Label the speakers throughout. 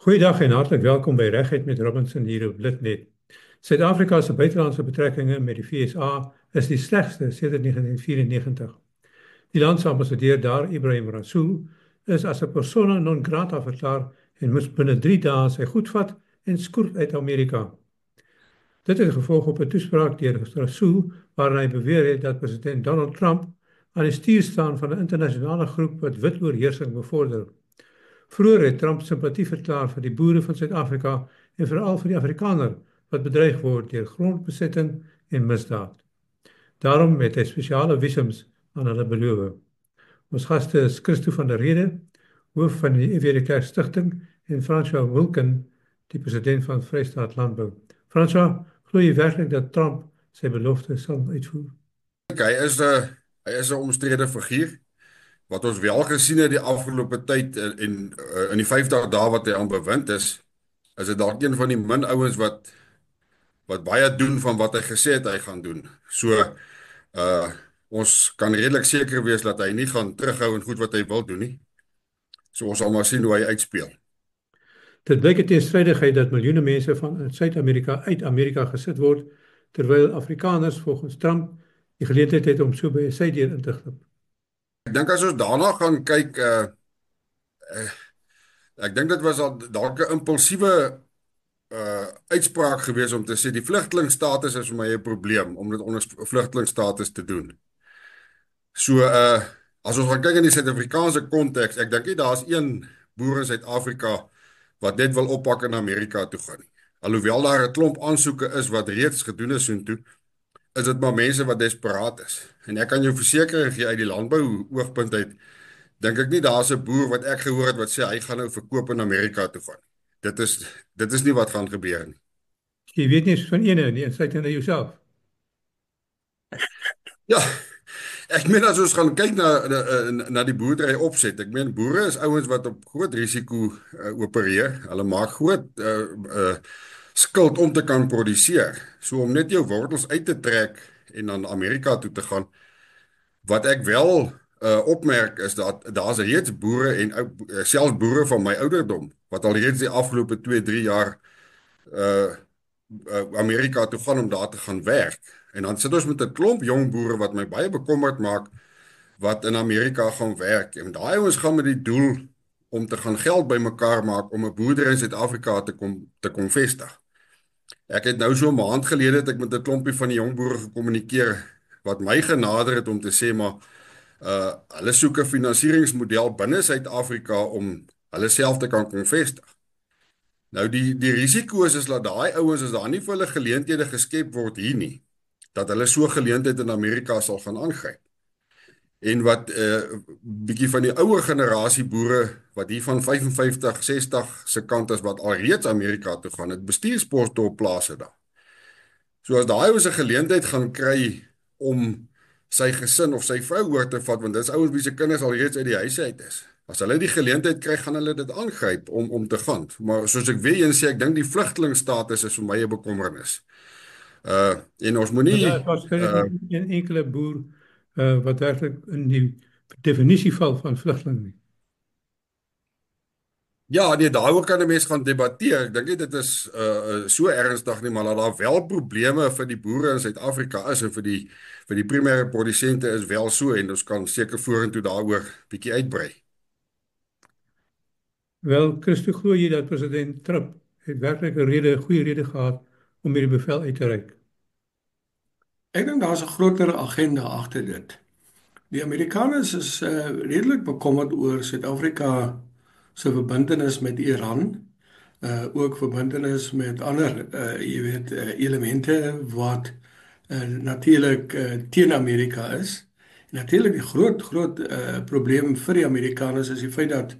Speaker 1: Goeiedag en hartelijk welkom bij Rechtheid met Robinson hier op Litnet. Suid-Afrika's buitenlandse betrekkingen met die VSA is die slegste sedert 1994. Die landsambassadeur daar, Ibrahim Rasool, is as 'n persona non grata verklaar en moes binne 3 dae sy goed vat en skoort uit Amerika. Dit het gevolg op 'n toespraak deur Rasool waarin hy beweer het dat president Donald Trump aan die stuur staan van 'n internasionale groep wat wit oorheersing bevorder. Vroeger het Trump simpatie verklaar vir die boere van Suid-Afrika en veral vir die Afrikaner wat bedreig word deur grondbesetting en misdaad. Daarom het hy spesiale visums aan hulle beloof. Ons gaste is Christo van der Rede, hoof van die EW de Klerk Stichting, en François Wilken, die president van Vrystaat Landbou. François, glo jy werklik dat Trump sy belofte sal uitvoer?
Speaker 2: Hy is 'n omstrede figuur. Wat ons wel gesien het die afgelope tyd in die 50 dae wat hy aan bewind is dit dalk een van die min ouens wat baie doen van wat hy gesê het hy gaan doen. So ons kan redelik seker wees dat hy nie gaan terughou en goed wat hy wil doen nie. So ons sal maar sien hoe hy uitspeel.
Speaker 1: Dit blyk 'n teenstrydigheid dat miljoene mense van Suid-Amerika uit Amerika gesit word, terwyl Afrikaners volgens Trump die geleentheid het om so by 'n sydeur in te glip.
Speaker 2: Ek dink as ons daarna gaan kyk, ek dink dit was dalk 'n impulsiewe uitspraak gewees om te sê die vlugtelingstatus is vir my 'n probleem om dit onder vlugtelingstatus te doen. So as ons gaan kyk in die Suid-Afrikaanse konteks, ek dink nie daar's een boer in Suid-Afrika wat net wil oppak in Amerika toe gaan nie. Alhoewel daar 'n klomp aansoeke is wat reeds gedoen is soontoe, is dit maar mense wat desperaat is. En ek kan jou versekering gee uit die landbou oogpunt uit, dink ek nie daar's 'n boer wat ek gehoor het wat sê hy gaan nou verkoop in Amerika toe gaan. Dit is nie wat gaan gebeur nie.
Speaker 1: Jy weet nie van ene nie, insluitend in jouself.
Speaker 2: Ja, ek meen as ons gaan kyk na die boerdery opset, ek meen boere is ouens wat op groot risiko opereer. Hulle maak groot skuld om te kan produseer. So om net jou wortels uit te trek en dan Amerika toe te gaan, wat ek wel opmerk is dat daar's reeds boere en selfs boere van my ouderdom wat al reeds die afgelope 2-3 jaar Amerika toe gaan om daar te gaan werk. En dan sit ons met 'n klomp jong boere wat my baie bekommerd maak wat in Amerika gaan werk. En daai ouens gaan met die doel om te gaan geld bymekaar maak om 'n boerdery in Suid-Afrika te kom vestig. Ek het nou so 'n maand gelede het ek met 'n klompie van die jong boere gekommunikeer wat my genader het om te sê maar hulle soek 'n finansieringsmodel binne Suid-Afrika om hulle self te kan vestig. Nou die risiko's is dat daai ouens as daar nie vir hulle geleenthede geskep word hier nie, dat hulle so geleentheid in Amerika sal gaan aangryp. En wat bietjie van die ouer generasie boere wat hier van 55, 60 se kant is wat alreeds Amerika toe gaan, het bestuursposte op plase daar. So as daai ouens 'n geleentheid gaan kry om sy gesin of sy vrou oor te vat, want dis ouens wie se kinders alreeds uit die huis uit is. As hulle die geleentheid kry, gaan hulle dit aangryp om te gaan. Maar soos ek weer eens sê, ek dink die vlugtelingstatus is vir my 'n bekommernis. En ons moenie
Speaker 1: Daar was geen enkele boer wat werklik in die definisie val van vlugteling nie.
Speaker 2: ja, nee, daaroor kan 'n mens gaan debatteer. Ek dink nie dit is so ernstig nie, maar dat daar wel probleme vir die boere in Suid-Afrika is en vir die primêre produsente is wel so en ons kan seker vorentoe daaroor bietjie uitbrei.
Speaker 1: Wel, Christo, glo jy dat president Trump het werklik 'n goeie rede gehad om hierdie bevel uit te reik?
Speaker 3: Ek dink daar's 'n groter agenda agter dit. Die Amerikaners is redelik bekommerd oor Suid-Afrika se verbintenis met Iran, ook verbintenis met ander elemente wat natuurlik teen Amerika is. En natuurlik die groot probleem vir die Amerikaners is die feit dat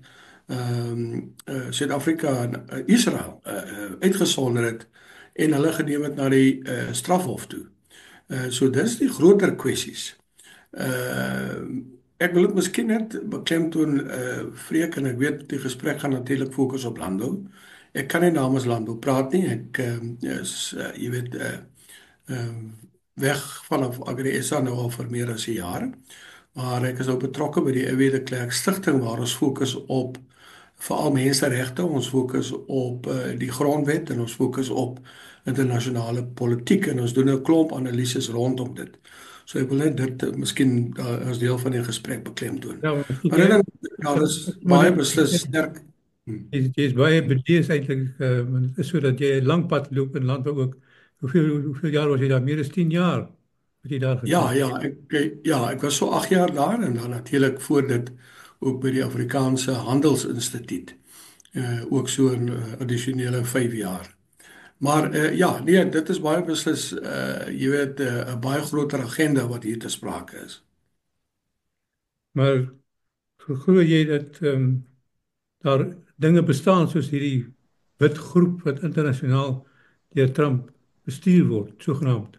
Speaker 3: Suid-Afrika Israel uitgesonder het en hulle geneem het na die strafhof toe. So dis die groter kwessies. Ek wil dit miskien net beklemtoon Freek, en ek weet die gesprek gaan natuurlik fokus op landbou. Ek kan nie namens landbou praat nie. Ek is weg vanaf Agri-SA nou al vir meer as 'n jaar. Maar ek is ook betrokke by die EW de Klerk Stichting waar ons fokus op veral menseregte, ons fokus op die grondwet en ons fokus op internasionale politiek en ons doen 'n klomp analises rondom dit. So ek wil net dit miskien as deel van die gesprek beklemtoon.
Speaker 1: Ja, maar miskien
Speaker 3: Maar ek
Speaker 1: jy,
Speaker 3: dink daar is
Speaker 1: maar
Speaker 3: baie
Speaker 1: net,
Speaker 3: beslis sterk. Hmm.
Speaker 1: jy is baie bedees eintlik, want het is so dat jy 'n lang pad loop in landbou ook. Hoeveel jaar was jy daar? Meer as 10 jaar wat jy daar
Speaker 3: Ja,
Speaker 1: gedoen.
Speaker 3: ek was so 8 jaar daar en dan natuurlik voor dit ook by die Afrikaanse Handelsinstituut. Ook so 'n addisionele 5 jaar. Maar ja, nee, dit is baie beslis jy weet 'n baie groter agenda wat hier te sprake is.
Speaker 1: Maar glo jy dat daar dinge bestaan soos hierdie wit groep wat internasionaal deur Trump bestuur word, sogenaamd?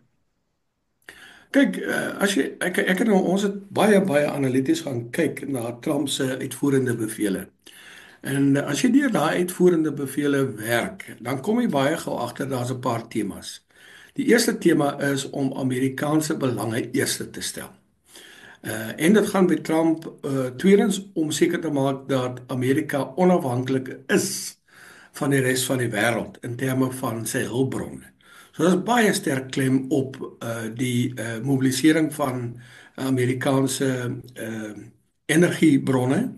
Speaker 3: Kyk, as jy ek het nou ons het baie analities gaan kyk na Trump se uitvoerende bevele. En as jy deur daai uitvoerende bevele werk, dan kom jy baie gou agter daar's 'n paar temas. Die eerste tema is om Amerikaanse belange eerste te stel. En dit gaan by Trump tweedens om seker te maak dat Amerika onafhanklik is van die res van die wêreld in terme van sy hulpbronne. So daar's baie sterk klem op die mobilisering van Amerikaanse energiebronne,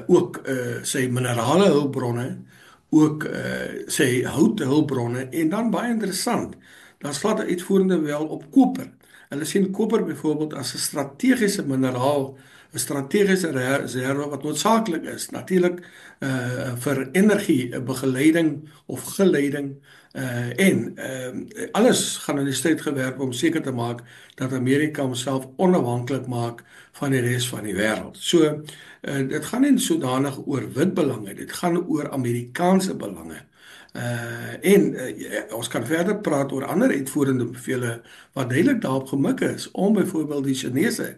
Speaker 3: ook sy minerale hulpbronne, ook sy houthulpbronne en dan baie interessant, daar's glad 'n uitvoerende wel op koper. Hulle sien koper byvoorbeeld as 'n strategiese mineraal, 'n strategiese reserve wat noodsaaklik is, natuurlik vir energie begeleiding of geleiding en alles gaan in die stryd gewerp om seker te maak dat Amerika homself onafhanklik maak van die res van die wêreld. So dit gaan nie sodanig oor wit belange, dit gaan oor Amerikaanse belange. Ons kan verder praat oor ander uitvoerende bevele wat duidelik daarop gemik is om byvoorbeeld die Chinese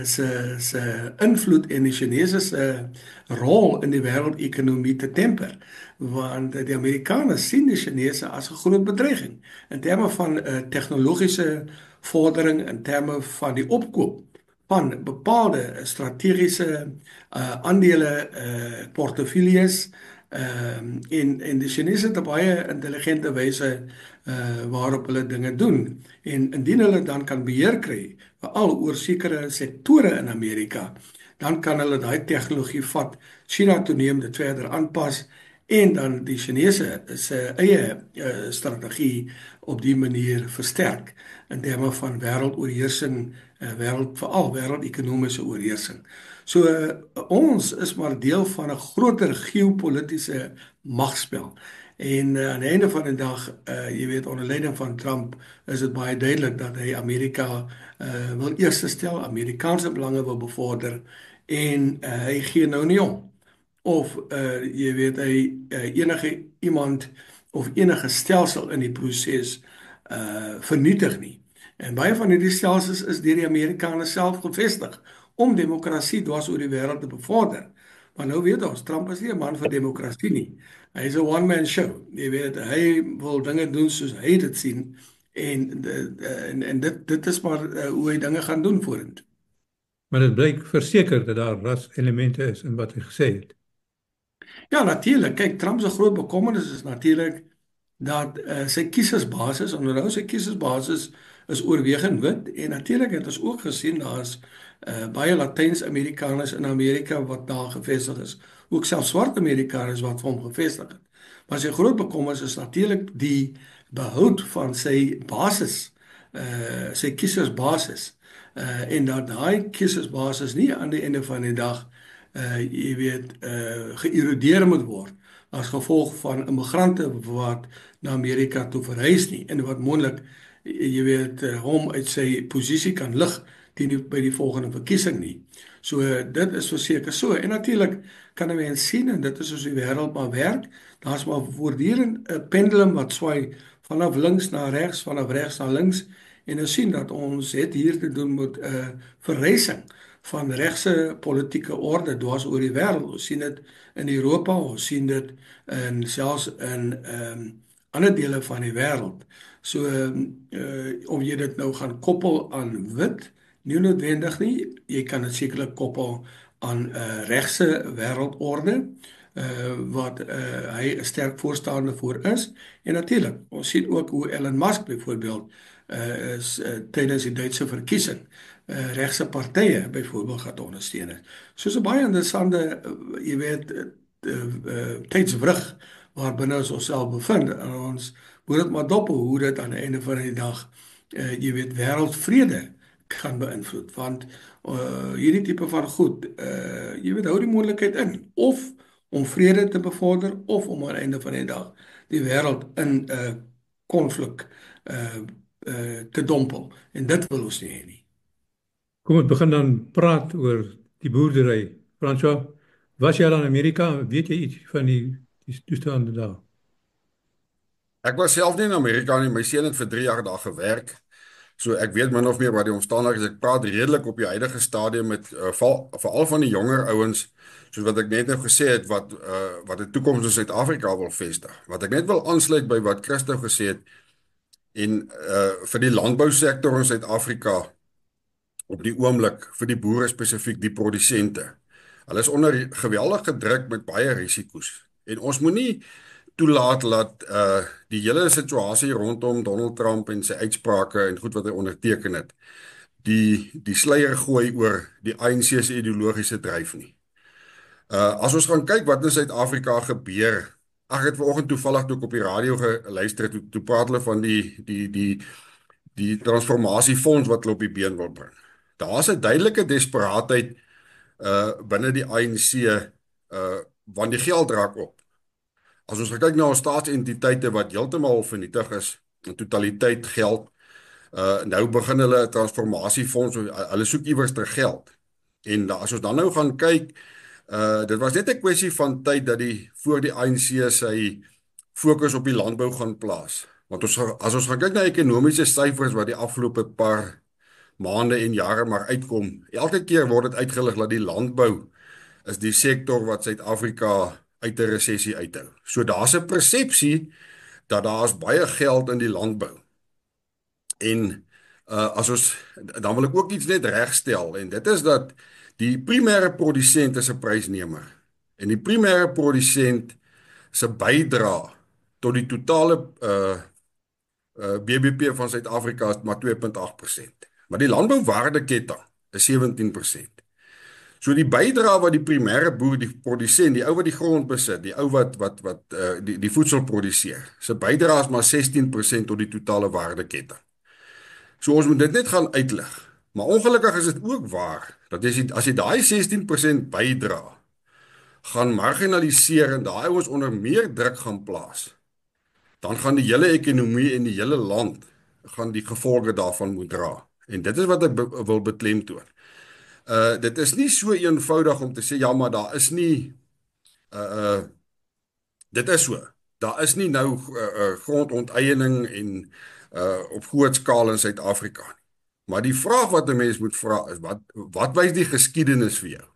Speaker 3: se invloed en die Chinese se rol in die wêreldekonomie te temper, want die Amerikaners sien die Chinese as 'n groot bedreiging in terme van tegnologiese vordering, in terme van die opkoop van bepaalde strategiese aandele portefeuilles en die Chinese het 'n baie intelligente wyse waarop hulle dinge doen. En indien hulle dan kan beheer kry veral oor sekere sektore in Amerika, dan kan hulle daai tegnologie vat, China toeneem dit verder aanpas en dan die Chinese se eie strategie op die manier versterk in terme van wêreldoorheersing, veral wêreldekonomiese oorheersing. So ons is maar deel van 'n groter geopolitiese magspel. En aan die einde van die dag, jy weet, onder leiding van Trump is dit baie duidelik dat hy Amerika wil eerste stel, Amerikaanse belange wil bevorder en hy gee nou nie om. Of jy weet, hy enige iemand of enige stelsel in die proses vernietig nie. En baie van hierdie stelsels is deur die Amerikaners self gevestig om demokrasie dwars oor die wêreld te bevorder. Maar nou weet ons, Trump is nie 'n man vir demokrasie nie. Hy is 'n one-man show. Jy weet, hy wil dinge doen soos hy dit sien en dit is maar hoe hy dinge gaan doen vorentoe.
Speaker 1: Maar dit blyk verseker dat daar ras-elemente is in wat hy gesê het.
Speaker 3: Ja, natuurlik. Kyk, Trump se groot bekommernis is natuurlik dat sy kiesersbasis, onthou sy kiesersbasis is oorwegend wit en natuurlik het ons ook gesien daar's baie Latyns-Amerikaners in Amerika wat daar gevestig is. Ook selfs swart Amerikaners wat vir hom gevestig het. Maar sy groot bekommernis is natuurlik die behoud van sy basis, sy kiesersbasis. En dat daai kiesersbasis nie aan die einde van die dag jy weet geïrodeer moet word as gevolg van immigrante wat na Amerika toe verhuis nie en wat moontlik jy weet hom uit sy posisie kan lig by die volgende verkiesing nie. So dit is verseker so en natuurlik kan 'n mens sien en dit is soos die wêreld maar werk. Daar's maar voortdurend 'n pendulum wat swai vanaf links na regs, vanaf regs na links en ons sien dat ons het hier te doen met 'n verrysing van regse politieke orde dwars oor die wêreld. Ons sien dit in Europa, ons sien dit in selfs in ander dele van die wêreld. So of jy dit nou gaan koppel aan wit, nie noodwendig nie. Jy kan dit sekerlik koppel aan regse wêreldorde wat hy 'n sterk voorstander voor is. En natuurlik, ons sien ook hoe Elon Musk byvoorbeeld is tydens die Duitse verkiesing regse partye byvoorbeeld gaan ondersteun het. Soos 'n baie interessante jy weet tydswrig waarbinne ons onsself bevind en ons moet dit maar dop hoe dit aan die einde van die dag jy weet wêreldvrede kan beïnvloed want hierdie tipe van goed jy weet hou die moontlikheid in of om vrede te bevorder of om aan die einde van die dag die wêreld in 'n konflik te dompel en dit wil ons nie hê nie.
Speaker 1: Kom ons begin dan praat oor die boerdery. François, was jy al in Amerika? Weet jy iets van die toestande daar?
Speaker 2: Ek was self nie in Amerika nie, my seun het vir 3 jaar daar gewerk. So ek weet min of meer wat die omstandighede is. Ek praat redelik op die huidige stadium met veral van die jonger ouens, soos wat ek net nou gesê het wat 'n toekoms in Suid-Afrika wil vestig. Wat ek net wil aansluit by wat Christo gesê het en vir die landbousektor in Suid-Afrika op die oomblik vir die boere spesifiek die produsente. Hulle is onder geweldige druk met baie risiko's en ons moenie toelaat dat die hele situasie rondom Donald Trump en sy uitsprake en goed wat hy onderteken het, die sluier gooi oor die ANC se ideologiese dryf nie. As ons gaan kyk wat in Suid-Afrika gebeur, ek het vanoggend toevallig toe ek op die radio geluister het, toe praat hulle van die transformasiefonds wat hulle op die been wil bring. Daar's 'n duidelike desperaatheid binne die ANC want die geld raak op. As ons kyk na ons staatsentiteite wat heeltemal vernietig is, in totaliteit geld, nou begin hulle 'n transformasiefonds, hulle soek iewers ter geld. En as ons dan nou gaan kyk, dit was net 'n kwessie van tyd dat voor die ANC sy fokus op die landbou gaan plaas. Want as ons gaan kyk na ekonomiese syfers wat die afgelope paar maande en jare maar uitkom, elke keer word dit uitgelig dat die landbou is die sektor wat Suid-Afrika uit 'n resessie uithou. So daar's 'n persepsie dat daar is baie geld in die landbou. En dan wil ek ook iets net regstel en dit is dat die primêre produsent is 'n prysnemer. En die primêre produsent se bydrae tot die totale BBP van Suid-Afrika is maar 2.8%. Maar die landbouwaardeketting is 17%. So die bydrae wat die primêre boer, die produsent, die ou wat die grond besit, die ou wat die voedsel produseer, sy bydrae is maar 16% tot die totale waardeketting. So ons moet dit net gaan uitlig. Maar ongelukkig is dit ook waar dat as jy daai 16% bydra gaan marginaliseer en daai ouens onder meer druk gaan plaas, dan gaan die hele ekonomie en die hele land gaan die gevolge daarvan moet dra. En dit is wat ek wil beklemtoon. Dit is nie so eenvoudig om te sê, ja, maar daar is nie, dit is so, daar is nie nou grondonteiening en op groot skaal in Suid-Afrika nie. Maar die vraag wat 'n mens moet vra is, wat wys die geskiedenis vir jou?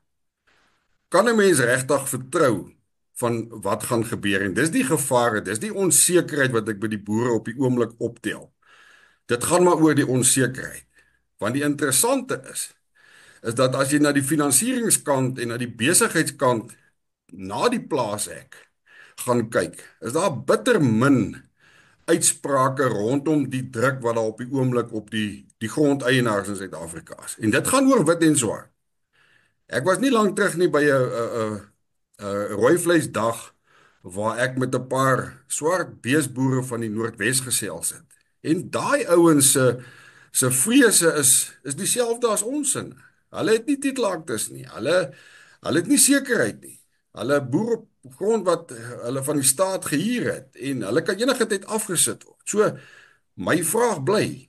Speaker 2: Kan 'n mens regtig vertrou van wat gaan gebeur? En dis die gevare, dis die onsekerheid wat ek by die boere op die oomblik optel. Dit gaan maar oor die onsekerheid. Want die interessante is dat as jy na die finansieringskant en na die besigheidskant na die plaashek gaan kyk, is daar bitter min uitsprake rondom die druk wat daar op die oomblik op die grondeienaars in Suid-Afrika is. En dit gaan oor wit en swart. Ek was nie lank terug nie by 'n rooivleisdag waar ek met 'n paar swart beesboere van die Noordwes gesels het. En daai ouens se vrese is dieselfde as ons in. Hulle het nie titelaktes nie. Hulle het nie sekerheid nie. Hulle boer op grond wat hulle van die staat gehuur het en hulle kan enige tyd afgesit word. So my vraag bly,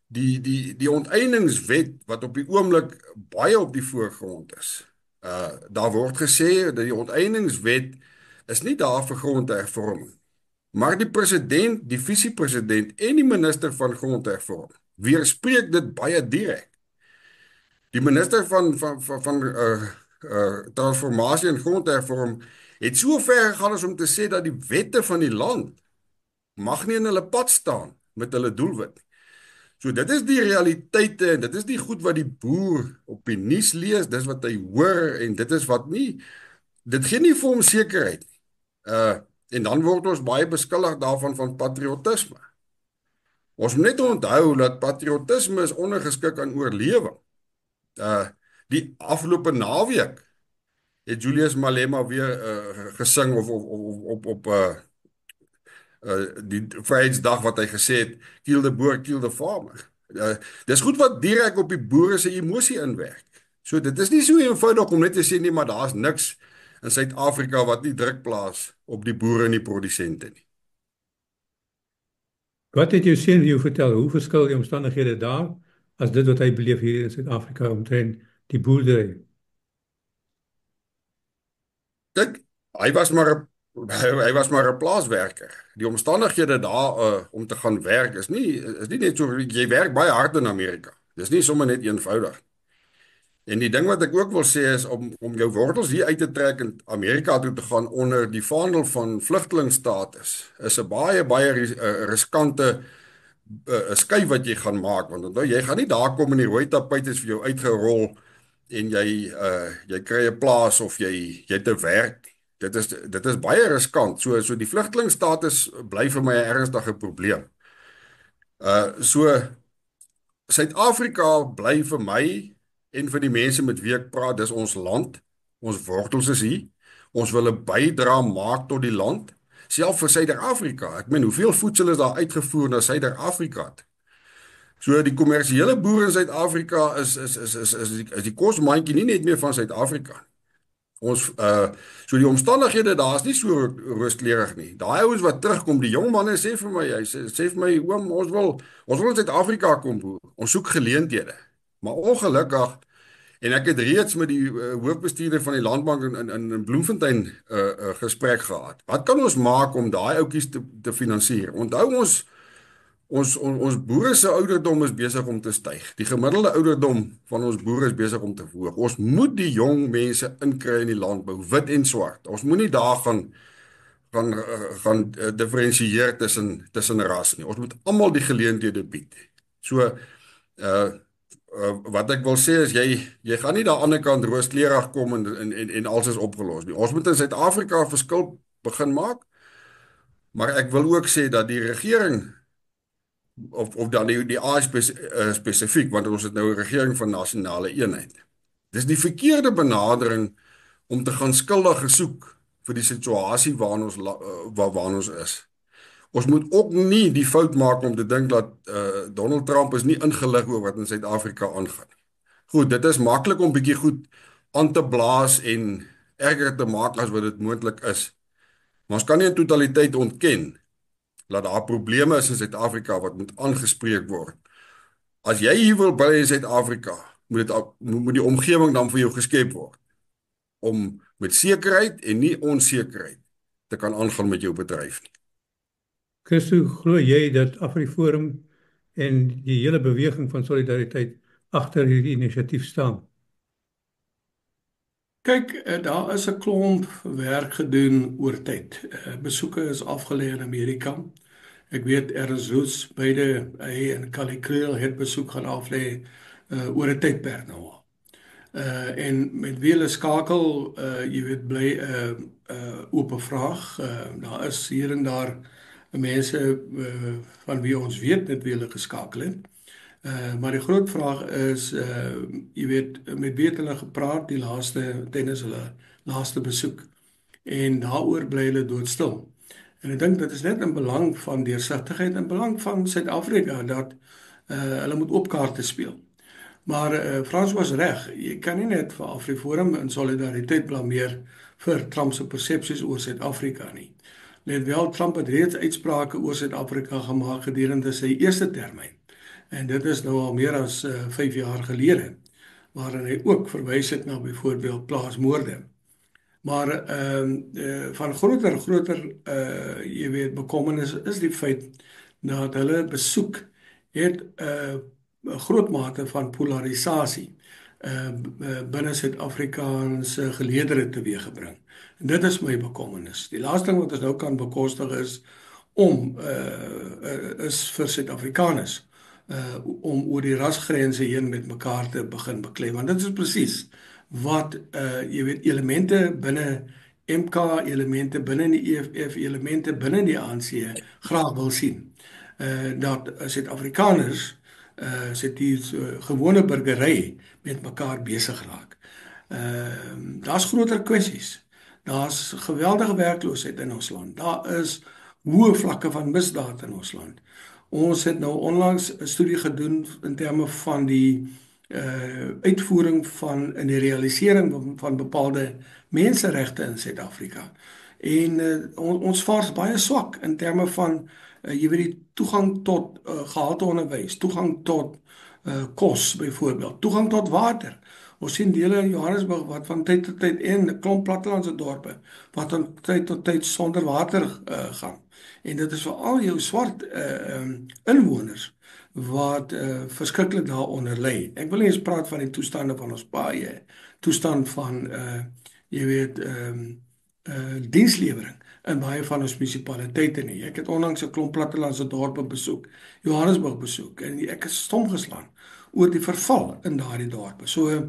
Speaker 2: die onteieningswet wat op die oomblik baie op die voorgrond is. Daar word gesê dat die onteieningswet is nie daar vir grondhervorming, maar die president, die visiepresident en die minister van grondhervorming weerspreek dit baie direk. Die minister van transformasie en grondhervorming het so ver gegaan as om te sê dat die wette van die land mag nie in hulle pad staan met hulle doelwit. So dit is die realiteite en dit is die goed wat die boer op die nuus lees, dis wat hy hoor en dit is wat nie dit gee nie vir hom sekerheid nie. En dan word ons baie beskuldig daarvan van patriotisme. Ons moet net onthou dat patriotisme is ondergeskik aan oorlewing. Uh die afgelope naweek het Julius Malema weer gesing op die Vryheidsdag wat hy gesê het, kill the boer, kill the farmer. Dis goed wat direk op die boere se emosie inwerk. So dit is nie so eenvoudig om net te sê nie, maar daar's niks in Suid-Afrika wat nie druk plaas op die boere en die produsente nie.
Speaker 1: Wat het jou seun vir jou vertel? Hoe verskil die omstandighede daar as dit wat hy beleef hier in Suid-Afrika omtrent die boerdery?
Speaker 2: Kyk, hy was maar 'n plaaswerker. Die omstandighede daar om te gaan werk is nie net so, jy werk baie hard in Amerika. Dis nie sommer net eenvoudig. En die ding wat ek ook wil sê is om jou wortels hier uit te trek in Amerika toe te gaan onder die vaandel van vlugtelingstatus is 'n baie riskante skuif wat jy gaan maak, want onthou jy gaan nie daar kom en die rooi tapuit is vir jou uitgerol en jy kry 'n plaas of jy het 'n werk. Dit is baie riskant. So die vlugtelingstatus bly vir my 'n ernstige probleem. So Suid-Afrika bly vir my en vir die mense met wie ek praat, dis ons land. Ons wortels is hier. Ons wil 'n bydrae maak tot die land, self vir Suid-Afrika. Ek meen, hoeveel voedsel is daar uitgevoer na Suid-Afrika? So die kommersiële boere in Suid-Afrika is die kosmandjie nie net meer van Suid-Afrika nie. So die omstandighede daar is nie so rooskleurig nie. Daai ouens wat terugkom, die jong manne sê vir my, hy sê vir my, oom, ons wil in Suid-Afrika kom boer. Ons soek geleenthede. Maar ongelukkig, en ek het reeds met die hoofbestuurder van die Landbank in Bloemfontein gesprek gehad. Wat kan ons maak om daai ouetjies te finansier? Onthou ons boere se ouderdom is besig om te styg. Die gemiddelde ouderdom van ons boere is besig om te verhoog. Ons moet die jong mense inkry in die landbou, wit en swart. Ons moenie daar gaan diferensieer tussen ras nie. Ons moet almal die geleenthede bied. So wat ek wil sê is jy gaan nie daar aan die ander kant rooskleurig kom en alles is opgelos nie. Ons moet in Suid-Afrika 'n verskil begin maak. Maar ek wil ook sê dat die regering of dan die ANC spesifiek, want ons het nou 'n regering van nasionale eenheid. Dis die verkeerde benadering om te gaan skuldige soek vir die situasie waarin ons is. Ons moet ook nie die fout maak om te dink dat Donald Trump is nie ingelig oor wat in Suid-Afrika aangaan nie. Goed, dit is maklik om bietjie goed aan te blaas en erger te maak as wat dit moontlik is. Maar ons kan nie in totaliteit ontken dat daar probleme is in Suid-Afrika wat moet aangespreek word. As jy hier wil bly in Suid-Afrika, moet die omgewing dan vir jou geskep word om met sekerheid en nie onsekerheid te kan aangaan met jou bedryf nie.
Speaker 1: Christo, glo jy dat AfriForum en die hele beweging van solidariteit agter hierdie inisiatief staan?
Speaker 3: Kyk, daar is 'n klomp werk gedoen oor tyd. Besoeke is afgelê in Amerika. Ek weet Ernst Roos, beide hy en Kali Kriel het besoek gaan aflê oor 'n tydperk nou al. En met wie hulle skakel, jy weet, bly 'n oop vraag. Daar is hier en daar mense van wie ons weet met wie hulle geskakel het. Maar die groot vraag is, jy weet, met wie het hulle gepraat tydens hulle laaste besoek. En daaroor bly hulle doodstil. En ek dink dit is net in belang van deursigtigheid en belang van Suid-Afrika dat hulle moet op kaarte speel. Maar Frans was reg, jy kan nie net vir AfriForum in solidariteit blameer vir Trump se persepsies oor Suid-Afrika nie. Let wel, Trump het reeds uitsprake oor Suid-Afrika gemaak gedurende sy eerste termyn. En dit is nou al meer as 5 jaar gelede, waarin hy ook verwys het na byvoorbeeld plaasmoorde. Maar van groter jy weet, bekommernis is die feit dat hulle besoek het 'n groot mate van polarisasie binne Suid-Afrikaanse geleedere teweeggebring. En dit is my bekommernis. Die laaste ding wat ons nou kan bekostig is is vir Suid-Afrikaners om oor die rasgrense heen met mekaar te begin beklei. Want dit is presies wat jy weet, elemente binne MK-elemente binne die EFF, elemente binne die ANC graag wil sien. Dat Suid-Afrikaners sit hier gewone burgery met mekaar besig raak. Daar's groter kwessies. Daar's geweldige werkloosheid in ons land. Daar is hoë vlakke van misdaad in ons land. Ons het nou onlangs 'n studie gedoen in terme van die uitvoering van en die realisering van bepaalde menseregte in Suid-Afrika. En ons vaar baie swak in terme van jy weet die toegang tot gehalte onderwys, toegang tot kos byvoorbeeld, toegang tot water. Ons sien dele in Johannesburg wat van tyd tot tyd en 'n klomp plattelandse dorpe wat van tyd tot tyd sonder water gaan. En dit is veral jou swart inwoners wat verskriklik daaronder ly. Ek wil nie eens praat van die toestande van ons paaie, toestand van jy weet dienslewering in baie van ons munisipaliteite nie. Ek het onlangs 'n klomp plattelandse dorpe besoek, Johannesburg besoek en ek is stom geslaan oor die verval in daardie dorpe. So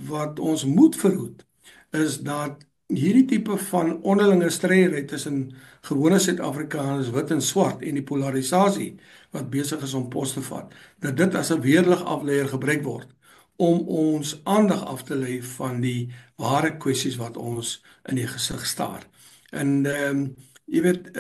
Speaker 3: wat ons moet verhoed is dat hierdie tipe van onderlinge strydery tussen gewone Suid-Afrikaners wit en swart en die polarisasie wat besig is om pos te vat, dat dit as 'n weerlig afleier gebruik word om ons aandag af te lei van die ware kwessies wat ons in die gesig staar. En jy weet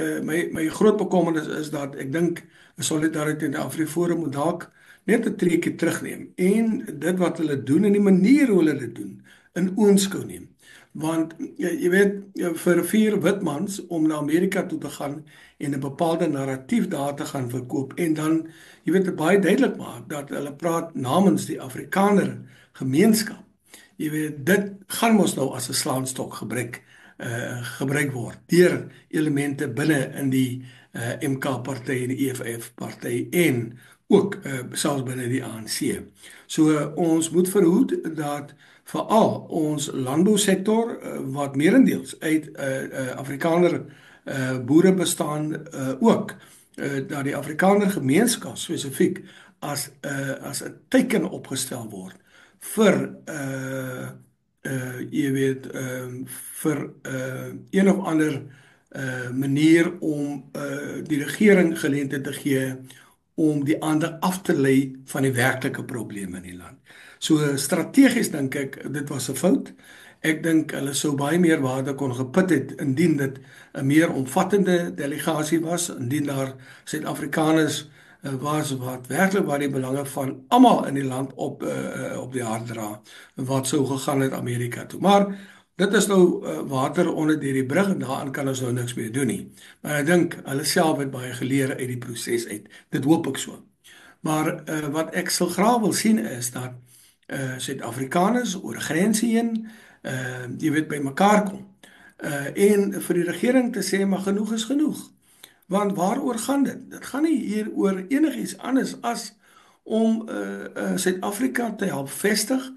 Speaker 3: my groot bekommernis is dat ek dink Solidariteit en Afriforum moet dalk net 'n treukie terugneem en dit wat hulle doen en die manier hoe hulle dit doen in oënskou neem. Want jy weet vir 4 wit mans om na Amerika toe te gaan en 'n bepaalde narratief daar te gaan verkoop en dan jy weet baie duidelik maak dat hulle praat namens die Afrikaner gemeenskap. Jy weet dit gaan mos nou as 'n slaanstok gebruik word deur elemente binne in die MK party en die EFF party en ook selfs binne die ANC. So ons moet verhoed dat veral ons landbousektor wat meerendeels uit Afrikaner boere bestaan ook dat die Afrikaner gemeenskap spesifiek as 'n teken opgestel word vir jy weet vir een of ander manier om die regering geleentheid te gee om die ander af te lei van die werklike probleme in die land. So strategies dink ek dit was 'n fout. Ek dink hulle sou baie meer waarde kon geput het indien dit 'n meer omvattende delegasie was, indien daar Suid-Afrikaners was wat werklik waar die belange van almal in die land op die hart dra wat sou gegaan het Amerika toe. Maar dit is nou water onder die brug en daaraan kan ons nou niks meer doen nie. Maar ek dink hulle self het baie geleer uit die proses uit. Dit hoop ek so. Maar wat ek sal graag wil sien is dat Suid-Afrikaners oor grense heen jy weet by mekaar kom. En vir die regering te sê maar genoeg is genoeg. Want waaroor gaan dit? Dit gaan nie hier oor enigiets anders as om Suid-Afrika te help vestig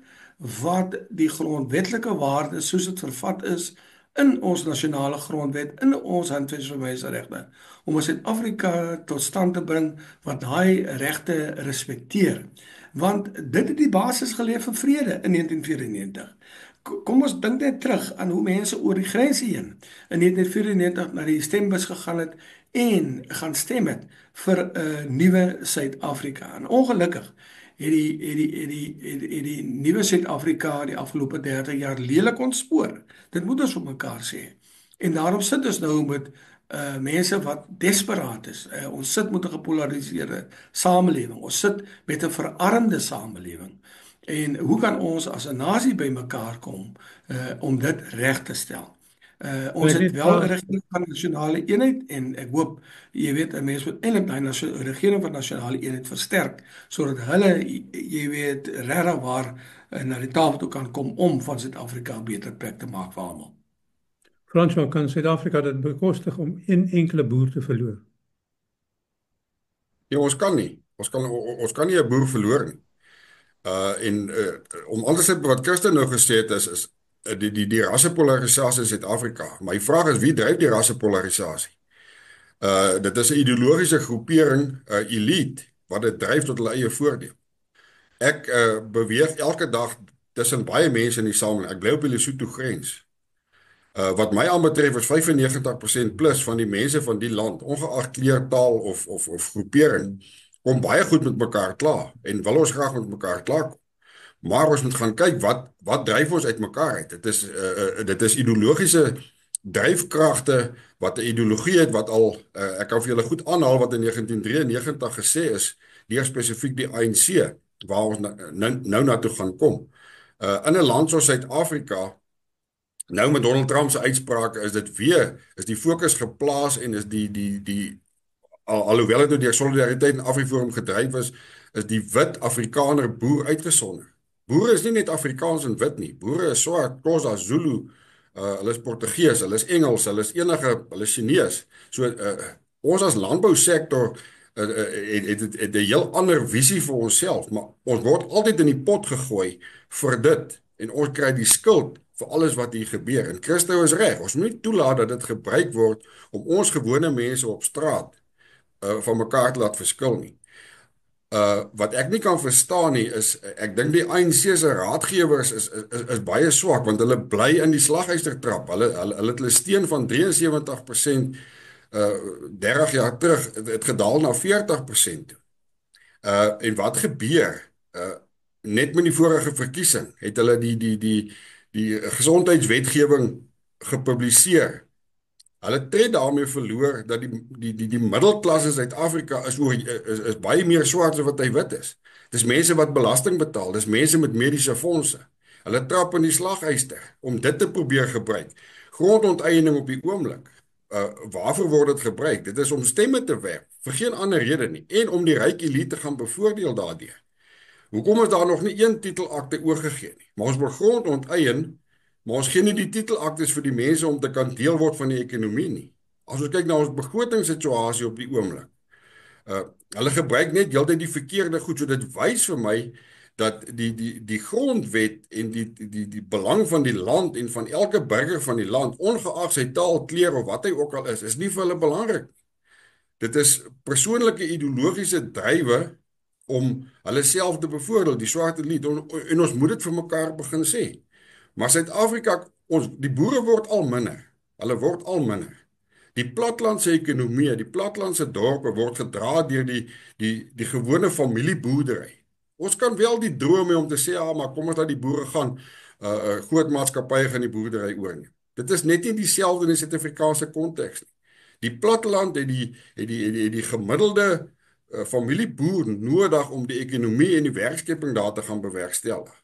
Speaker 3: wat die grondwetlike waardes soos dit vervat is in ons nasionale grondwet, in ons handversverwysingsregte, om Suid-Afrika tot stand te bring wat daai regte respekteer. Want dit het die basis gelê vir vrede in 1994. Kom ons dink net terug aan hoe mense oor die grense heen in 1994 na die stembus gegaan het en gaan stem het vir 'n nuwe Suid-Afrika. En ongelukkig het die nuwe Suid-Afrika die afgelope 30 jaar lelik ontspoor. Dit moet ons op mekaar sê. En daarom sit ons nou met mense wat desperaat is. Ons sit met 'n gepolariseerde samelewing. Ons sit met 'n verarmde samelewing. En hoe kan ons as 'n nasie by mekaar kom om dit reg te stel? Ons het wel 'n regering van nasionale eenheid en ek hoop jy weet 'n mens moet eintlik daai regering van nasionale eenheid versterk sodat hulle jy weet regtig waar na die tafel toe kan kom om van Suid-Afrika 'n beter plek te maak vir almal.
Speaker 1: Fransjo, kan Suid-Afrika dit bekostig om een enkele boer te verloor?
Speaker 2: Ja, ons kan nie. Ons kan nie 'n boer verloor nie. Om anders te sê wat Kirsten nou gesê het is die rassepolarisasie in Suid-Afrika. My vraag is wie dryf die rassepolarisasie? Dit is 'n ideologiese groepering, elite wat dit dryf tot hulle eie voordeel. Ek beweeg elke dag tussen baie mense in die samelewing. Ek bly op die Lesotho grens. Wat my aanbetref is 95% plus van die mense van die land, ongeag kleur, taal of groepering, kom baie goed met mekaar klaar en wil ons graag met mekaar klaar. Maar ons moet gaan kyk wat dryf ons uitmekaar uit. Dit is ideologiese dryfkragte wat 'n ideologie het wat al ek kan vir julle goed aanhaal wat in 1993 gesê is deur spesifiek die ANC waar ons nou na toe gaan kom. In 'n land soos Suid-Afrika, nou met Donald Trump se uitsprake is die fokus geplaas en is alhoewel dit nou deur Solidariteit en Afriforum gedryf is die wit Afrikaner boer uitgesonder. Boere is nie net Afrikaans en wit nie. Boere is swart, Xhosa, Zulu, hulle is Portugees, hulle is Engels, hulle is Chinees. So ons as landbousektor het 'n heel ander visie vir onsself, maar ons word altyd in die pot gegooi vir dit en ons kry die skuld vir alles wat hier gebeur. En Christo is reg. Ons moet nie toelaat dat dit gebruik word om ons gewone mense op straat van mekaar te laat verskil nie. Wat ek nie kan verstaan nie is, ek dink die ANC se raadgewers is baie swak, want hulle bly in die slaghuistertrap. Hulle het hulle steen van 73% 30 jaar terug, het gedaal na 40% toe. En wat gebeur? Net met die vorige verkiesing het hulle die gesondheidswetgewing gepubliseer. Hulle het daarmee verloor dat die middelklas in Suid-Afrika is baie meer swart as wat hy wit is. Dis mense wat belasting betaal, dis mense met mediese fondse. Hulle trap in die slaghuister om dit te probeer gebruik. Grondonteiening op die oomblik. Waarvoor word dit gebruik? Dit is om stemme te werf, vir geen ander rede nie, en om die ryk elite te gaan bevoordeel daardeur. Hoekom is daar nog nie een titelakte oorgegee nie? Maar ons wil grond onteien, maar ons gee nie die titelaktes vir die mense om te kan deel word van die ekonomie nie. As ons kyk na ons begrotingssituasie op die oomblik, hulle gebruik net heeltyd die verkeerde goed, so dit wys vir my dat die grondwet en die belang van die land en van elke burger van die land, ongeag sy taal, kleur of wat hy ook al is nie vir hulle belangrik. Dit is persoonlike ideologiese drywe om hulle self te bevoordeel, die swart elite, en ons moet dit vir mekaar begin sê. Maar Suid-Afrika, die boere word al minder. Hulle word al minder. Die platlandse ekonomie, die platlandse dorpe word gedra deur die gewone familieboerdery. Ons kan wel die droom hê om te sê, maar kom ons laat die boere gaan, groot maatskappye gaan die boerdery oorneem. Dit is net nie dieselfde in die Suid-Afrikaanse konteks nie. Die platteland het die gemiddelde familieboer nodig om die ekonomie en die werkskeping daar te gaan bewerkstellig.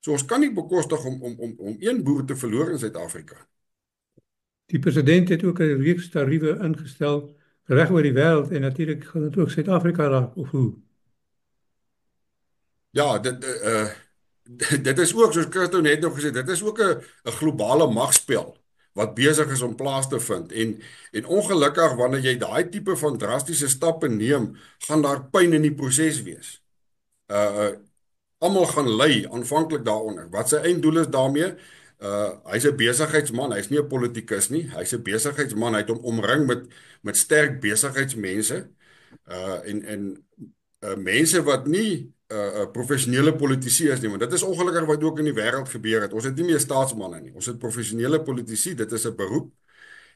Speaker 2: So ons kan nie bekostig om een boer te verloor in Suid-Afrika.
Speaker 1: Die president het ook 'n reeks tariewe ingestel reg oor die wêreld en natuurlik gaan dit ook Suid-Afrika raak of hoe?
Speaker 2: Ja, dit is ook, soos Christo net nog gesê, dit is ook 'n globale magspel wat besig is om plaas te vind. En ongelukkig, wanneer jy daai tipe van drastiese stappe neem, gaan daar pyn in die proses wees. Almal gaan ly aanvanklik daaronder. Wat sy einddoel is daarmee? Hy's 'n besigheidsman, hy's nie 'n politikus nie. Hy's 'n besigheidsman, hy het hom omring met sterk besigheidsmense. En mense wat nie professionele politici is nie, want dit is ongelukkig wat ook in die wêreld gebeur het. Ons het nie meer staatsmanne nie, ons het professionele politici, dit is 'n beroep,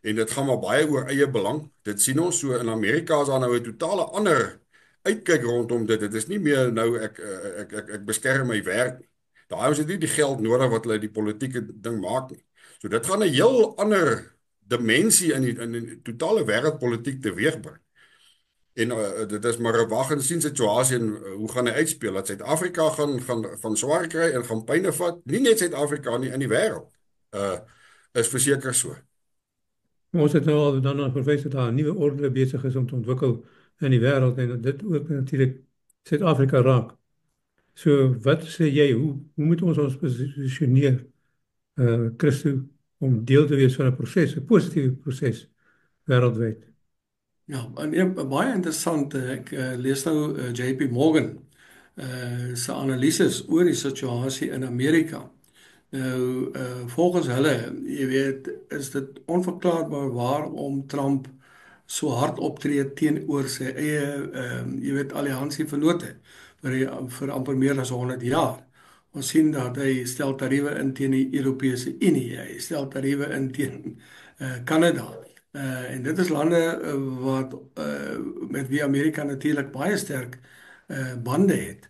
Speaker 2: en dit gaan maar baie oor eie belang. Dit sien ons so in Amerika is daar nou 'n totale ander uitkyk rondom dit. Dit is nie meer nou ek beskerm my werk nie. Daai ons het nie die geld nodig wat hulle die politieke ding maak nie. So dit gaan 'n heel ander dimensie in die totale wêreldpolitiek teweegbring. En dit is maar 'n wag en sien situasie en hoe gaan hy uitspeel? Dat Suid-Afrika gaan swaar kry en gaan pyne vat, nie net Suid-Afrika nie, in die wêreld. Is verseker so.
Speaker 1: Ons het nou al dan verwys dat daar 'n nuwe orde besig is om te ontwikkel in die wêreld en dit ook natuurlik Suid-Afrika raak. So wat sê jy, hoe moet ons posisioneer, Christo, om deel te wees van 'n proses, 'n positiewe proses wêreldwyd?
Speaker 3: Ja, en baie interessant, ek lees nou JP Morgan se analises oor die situasie in Amerika. Nou, volgens hulle, jy weet, is dit onverklaarbaar waarom Trump so hard optree teenoor sy eie, jy weet, alliansie vennote vir amper meer as 100 jaar. Ons sien dat hy stel tariewe in teen die Europese Unie, hy stel tariewe in teen Kanada. En dit is lande wat met wie Amerika natuurlik baie sterk bande het.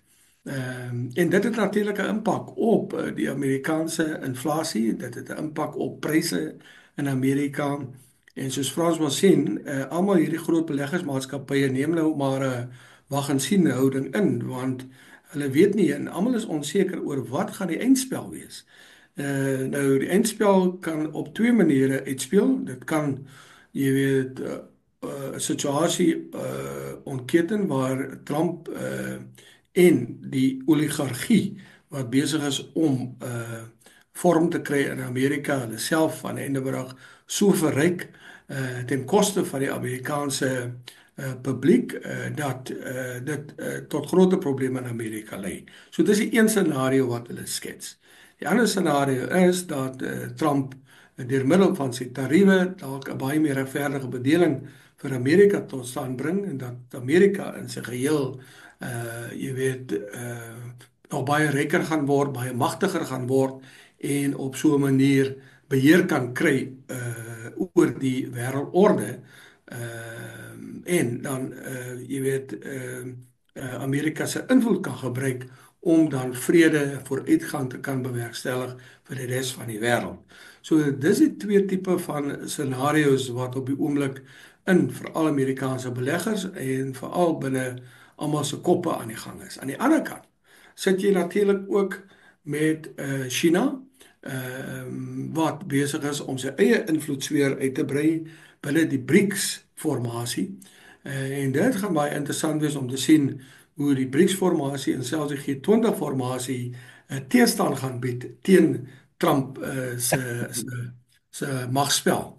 Speaker 3: En dit het natuurlik 'n impak op die Amerikaanse inflasie, dit het 'n impak op pryse in Amerika. En soos Frans wil sien, almal hierdie groot beleggingsmaatskappye neem nou maar 'n wag en sien houding in, want hulle weet nie en almal is onseker oor wat gaan die eindspel wees. Nou die eindspel kan op twee maniere uitspeel. Dit kan jy weet 'n situasie ontketen waar Trump en die oligargie wat besig is om vorm te kry in Amerika, hulle self aan die einde van die dag so verryk ten koste van die Amerikaanse publiek dat dit tot groot probleme in Amerika lei. So dis die een scenario wat hulle skets. Die ander scenario is dat Trump deur middel van sy tariewe dalk 'n baie meer regverdige bedeling vir Amerika tot stand bring en dat Amerika in sy geheel jy weet nog baie ryker gaan word, baie magtiger gaan word en op so 'n manier beheer kan kry oor die wêreldorde en dan jy weet Amerika se invloed kan gebruik om dan vrede vooruitgang te kan bewerkstellig vir die res van die wêreld. So dis die twee tipe van scenario's wat op die oomblik in veral Amerikaanse beleggers en veral binne almal se koppe aan die gang is. Aan die ander kant sit jy natuurlik ook met China wat besig is om sy eie invloedssfeer uit te brei binne die BRICS formasie. En dit gaan baie interessant wees om te sien hoe die BRICS formasie en selfs die G20 formasie teestand gaan bied teen Trump se magspel.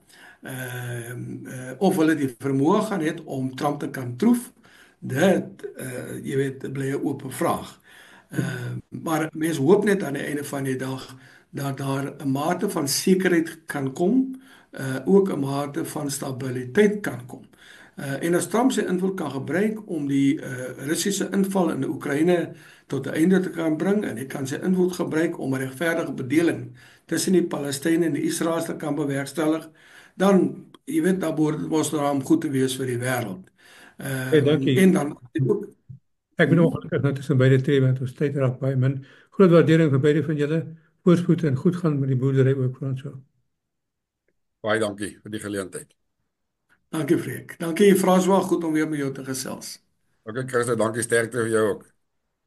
Speaker 3: Of hulle die vermoë gaan hê om Trump te kan troef, dit jy weet bly 'n oop vraag. Maar mense hoop net aan die einde van die dag dat daar 'n mate van sekerheid kan kom, ook 'n mate van stabiliteit kan kom. En as Trump sy invloed kan gebruik om die Russiese inval in Oekraïne tot 'n einde te kan bring en hy kan sy invloed gebruik om 'n regverdige bedeling tussen die Palestynë en die Israeliete te kan bewerkstellig, dan jy weet daar behoort ons daarom goed te wees vir die wêreld.
Speaker 1: Dankie.
Speaker 3: En dan
Speaker 1: Ek ben ongelukkig nou tussen beide tree want ons tyd raak baie min. Groot waardering vir beide van julle. Voorspoed en goed gaan met die boerdery ook Fransjo.
Speaker 2: Baie dankie vir die geleentheid.
Speaker 3: Dankie Freek. Dankie François, goed om weer met jou te gesels.
Speaker 2: Okay, Chris, dankie sterkte vir jou ook.